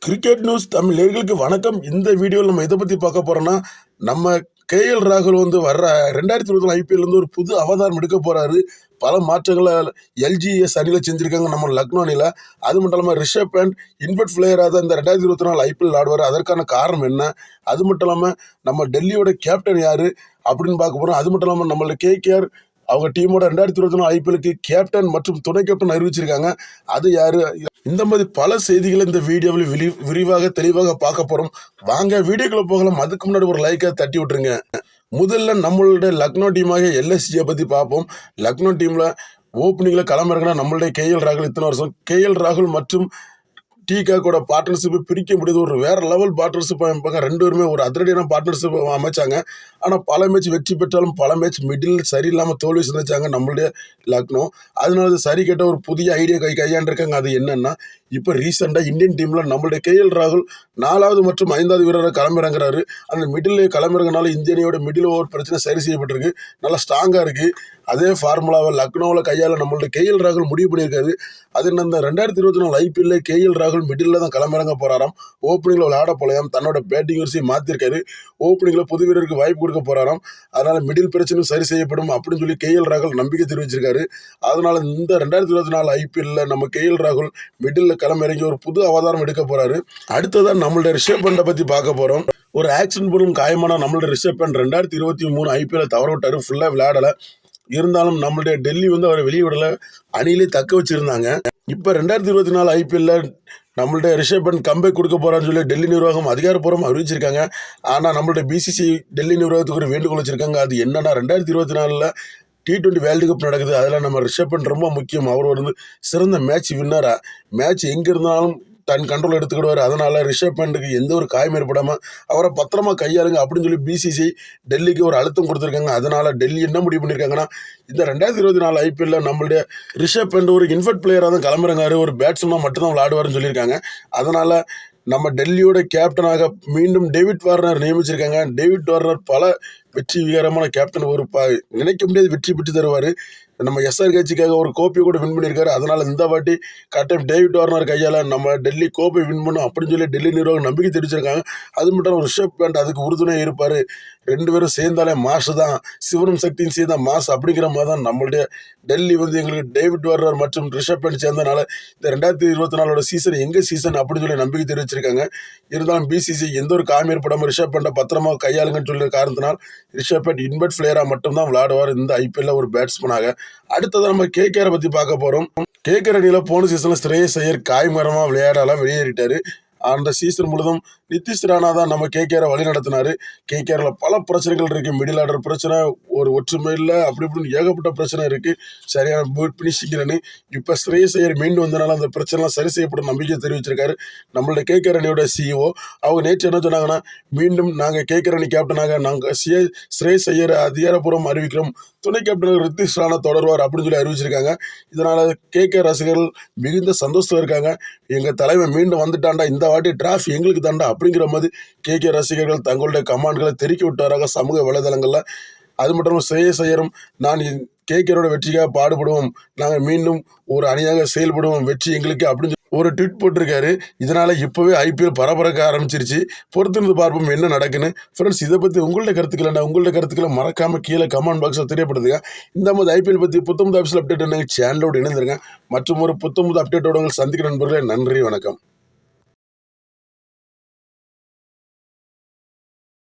Cricket news Tamil நேயர்களுக்கு வணக்கம். இந்த வீடியோவில் நம்ம எதை பற்றி பார்க்க போகிறோம்னா, நம்ம கேஎல் ராகுல் வர்ற 2021 ஐபிஎல்லேருந்து ஒரு புது அவதாரம் எடுக்க போகிறாரு. பல மாற்றங்களை எல்ஜிஎஸ் அணியில் செஞ்சுருக்காங்க நம்ம லக்னோ அணியில். அது மட்டும் இல்லாமல் ரிஷப் பண்ட் இன்வெர்ட் பிளேயராக தான் இந்த 2024 ஐபிஎல் ஆடுவார். அதற்கான காரணம் என்ன? அது மட்டும் இல்லாமல் நம்ம டெல்லியோட கேப்டன் யார் அப்படின்னு பார்க்க போகிறோம். அது மட்டும் இல்லாமல் நம்மளோட கேகேஆர் அவங்க டீமோட 2024 ஐபிஎலுக்கு கேப்டன் மற்றும் துணை கேப்டன் அறிவிச்சிருக்காங்க. அது யாரு? இந்த மாதிரி பல செய்திகளை இந்த வீடியோவில் விரிவாக தெளிவாக பார்க்க போறோம். வாங்க வீடியோக்குள்ள போகலாம். அதுக்கு முன்னாடி ஒரு லைக்கை தட்டி விட்டுருங்க. முதல்ல நம்மளுடைய லக்னோ டீமாக எல்எஸ்ஜியை பத்தி பார்ப்போம். லக்னோ டீம்ல ஓப்பனிங்ல களமிறங்கினா நம்மளுடைய கேஎல் ராகுல் இத்தனை வருஷம் கேஎல் ராகுல் மற்றும் டீகாக்கோட பார்ட்னர்ஷிப்பை பிரிக்க முடியுது. ஒரு வேற லெவல் பார்ட்னர்ஷிப் அமைப்பாங்க. ரெண்டு பேருமே ஒரு அதிரடியான பார்ட்னர்ஷிப் அமைச்சாங்க. ஆனால் பல மேட்ச் வெற்றி பெற்றாலும் பல மேட்ச் மிடில் சரியில்லாமல் தோல்வி சந்திச்சாங்க நம்மளுடைய லக்னோ. அதனால சரி கேட்ட ஒரு புதிய ஐடியா கையாண்டிருக்காங்க. அது என்னன்னா, இப்போ ரீசெண்டாக இந்தியன் டீமில் நம்மளுடைய கேஎல் ராகுல் 4வது மற்றும் 5வது வீரரை களமிறங்குறாரு. அந்த மிடில் களமிறங்கினால இந்திய அணியோட மிடில் ஓவர் பிரச்சனை சரி செய்யப்பட்டிருக்கு. நல்லா ஸ்ட்ராங்காக இருக்குது. அதே ஃபார்முலாவை லக்னோவில் கையால் நம்மளுடைய கேஎல் ராகுல் முடிவு பண்ணியிருக்காரு. அது என்ன, இந்த 2024 ஐபிஎல்ல கேஎல் ராகுல் மிடில் தான் களமிறங்க போறாராம். ஓப்பனிங்கில் விளையாட போலையாம். தன்னோட பேட்டிங் வரிசையை மாற்றிருக்காரு. ஓப்பனிங்கில் புது வீரருக்கு வாய்ப்பு கொடுக்க போறாராம். அதனால மிடில் பிரச்சனையும் சரி செய்யப்படும் அப்படின்னு சொல்லி கேஎல் ராகுல் நம்பிக்கை தெரிவிச்சிருக்காரு. அதனால இந்த 2024 ஐபிஎல்ல நம்ம கேஎல் ராகுல் மிடில் களமிறங்கி ஒரு புது அவதாரம் எடுக்க போறாரு. அடுத்ததான் நம்மளுடைய ரிஷப் பண்டை பத்தி பார்க்க போறோம். ஒரு ஆக்சிடென்ட் மூலம் காயமான நம்மளுடைய ரிஷப் பண்ட் 2023 ஐபிஎல் தவற விட்டாரு. ஃபுல்லா விளையாடல. இருந்தாலும் நம்மளுடைய டெல்லி அவரை வெளியே விடல, அணியிலே தக்க வச்சிருந்தாங்க. இப்ப 2024 ஐபிஎல்ல நம்மளுடைய ரிஷப் பண்ட் கம்பேக் கொடுக்க போறான்னு சொல்லி டெல்லி நிர்வாகம் அதிகாரப்பூர்வமாக அறிவிச்சிருக்காங்க. ஆனா நம்மளுடைய பிசிசி டெல்லி நிர்வாகத்துக்கு ஒரு வேண்டுகோள் வச்சிருக்காங்க. அது என்னன்னா, 2024 T20 வேர்ல்டு கப் நடக்குது. அதில் நம்ம ரிஷப் பண்ட் ரொம்ப முக்கியம். அவர் சிறந்த மேட்ச் வின்னரா. மேட்ச் எங்கே இருந்தாலும் தன் கண்ட்ரோல் எடுத்துக்கிடுவார். அதனால ரிஷப் பண்டுக்கு எந்த ஒரு காயம் ஏற்படாமல் அவரை பத்திரமா கையாளுங்க அப்படின்னு சொல்லி பிசிசி டெல்லிக்கு ஒரு அழுத்தம் கொடுத்துருக்காங்க. அதனால டெல்லி என்ன முடிவு பண்ணியிருக்காங்கன்னா, இந்த 2024 ஐபிஎல்ல நம்மளுடைய ரிஷப் பண்ட் ஒரு இன்வெர்ட் பிளேயராக தான் களமிறங்காரு. ஒரு பேட்ஸ்மேனாக மட்டும்தான் விளையாடுவார்னு சொல்லியிருக்காங்க. அதனால நம்ம டெல்லியோட கேப்டனாக மீண்டும் டேவிட் வார்னர் நியமிச்சிருக்காங்க. டேவிட் வார்னர் பல வெற்றிகரமான கேப்டன், ஒரு நினைக்க முடியாத வெற்றி பெற்று தருவார். நம்ம எஸ்ஆர் கட்சிக்காக ஒரு கோப்பையை கூட வின் பண்ணியிருக்காரு. அதனால இந்த வாட்டி கரெக்டாக டேவிட் வார்னர் கையால் நம்ம டெல்லி கோப்பை வின் பண்ணும் அப்படின்னு சொல்லி டெல்லி நிர்வாகம் நம்பிக்கை தெரிவிச்சிருக்காங்க. அது மட்டும் ரிஷப் பண்ட் அதுக்கு உறுதுணையாக இருப்பார். ரெண்டு பேரும் சேர்ந்தாலே மாசு தான், சிவனும் சக்தியும் சேர்ந்தா மாசு அப்படிங்கிற மாதிரி தான் நம்மளுடைய டெல்லி எங்களுக்கு டேவிட் வார்னர் மற்றும் ரிஷப் பண்ட் சேர்ந்தனால இந்த 2024 சீசன் எங்க சீசன் அப்படின்னு சொல்லி நம்பிக்கை தெரிவிச்சிருக்காங்க. இருந்தாலும் பிசிசி எந்த ஒரு காயம் ஏற்படாமல் ரிஷப் பண்டை பத்திரமா கையாளுங்கன்னு சொல்லி காரணத்தினால் ரிஷப் பண்ட் இன்வெர்ட் பிளேயராக மட்டும்தான் விளையாடுவார் இந்த ஐபிஎல்ல ஒரு பேட்ஸ்மேனாக. அடுத்ததான் நம்ம கேகேஆரை பத்தி பார்க்க போறோம். கேகேஆர் அணியில போன சீசன்ல ஸ்ரேயஸ் ஐயர் காயமரமா விளையாடலாம் வெளியேறிட்டாரு. அந்த சீசன் முழுதும் நிதிஷ் ராணா தான் நம்ம கேகேஆரை வழி நடத்தினாரு. கேகேஆர்ல பல பிரச்சனைகள் இருக்கு. மிடில் ஆர்டர் பிரச்சனை, ஒரு ஒற்றுமை இல்லை, அப்படி இப்படின்னு ஏகப்பட்ட பிரச்சனை இருக்கு. சரியான பினிஷிங். இப்ப ஸ்ரேயஸ் ஐயர் மீண்டும் வந்தனால அந்த பிரச்சனை சரி செய்யப்படும் நம்பிக்கை தெரிவிச்சிருக்காரு நம்மளுடைய கேகேஆர் அணியோட சிஇஓ. அவங்க நேற்று என்ன சொன்னாங்கன்னா, மீண்டும் நாங்க கேகேஆர் அணி கேப்டனாக நாங்க ஸ்ரேயஸ் ஐயர் அதிகாரப்பூர்வம் அறிவிக்கிறோம். துணை கேப்டன் நிதிஷ் ராணா தொடர்வார் அப்படின்னு சொல்லி அறிவிச்சிருக்காங்க. இதனால கேகேஆர் ரசிகர்கள் மிகுந்த சந்தோஷம் இருக்காங்க. எங்க தலைவன் மீண்டும் வந்துட்டாண்டா, இந்த வாட்டி டிராஃபி எங்களுக்கு தாண்டா அப்படிங்கிற மாதிரி கேகேஆர் ரசிகர்கள் தங்களுடைய கமாண்ட்களை தெரிவிக்க விட்டாராக சமூக வலைதளங்கள்ல. அது மட்டும் ஸ்ரேயஸ் ஐயரும், நான் கேகேஆரோட வெற்றிக்காக பாடுபடுவோம், நாங்கள் மீண்டும் ஒரு அணியாக செயல்படுவோம், வெற்றி எங்களுக்கு அப்படின்னு ஒரு ட்வீட் போட்டிருக்காரு. இதனால இப்பவே ஐபிஎல் பரபரக்க ஆரம்பிச்சிருச்சு. பொறுத்திருந்து பார்ப்போம் என்ன நடக்குன்னு. ஃப்ரெண்ட்ஸ், இதை பத்தி உங்களோட கருத்துக்களை மறக்காம கீழே கமெண்ட் பாக்ஸில் தெரியப்படுத்துங்க. இந்த மாதிரி ஐபிஎல் பத்தி புத்தமுது அப்டேட் என்ன சேனலோடு இணைந்திருங்க. மற்றும் ஒரு புத்தமுது அப்டேட்டோட சந்திக்கிற நண்பர்களே, நன்றி, வணக்கம்.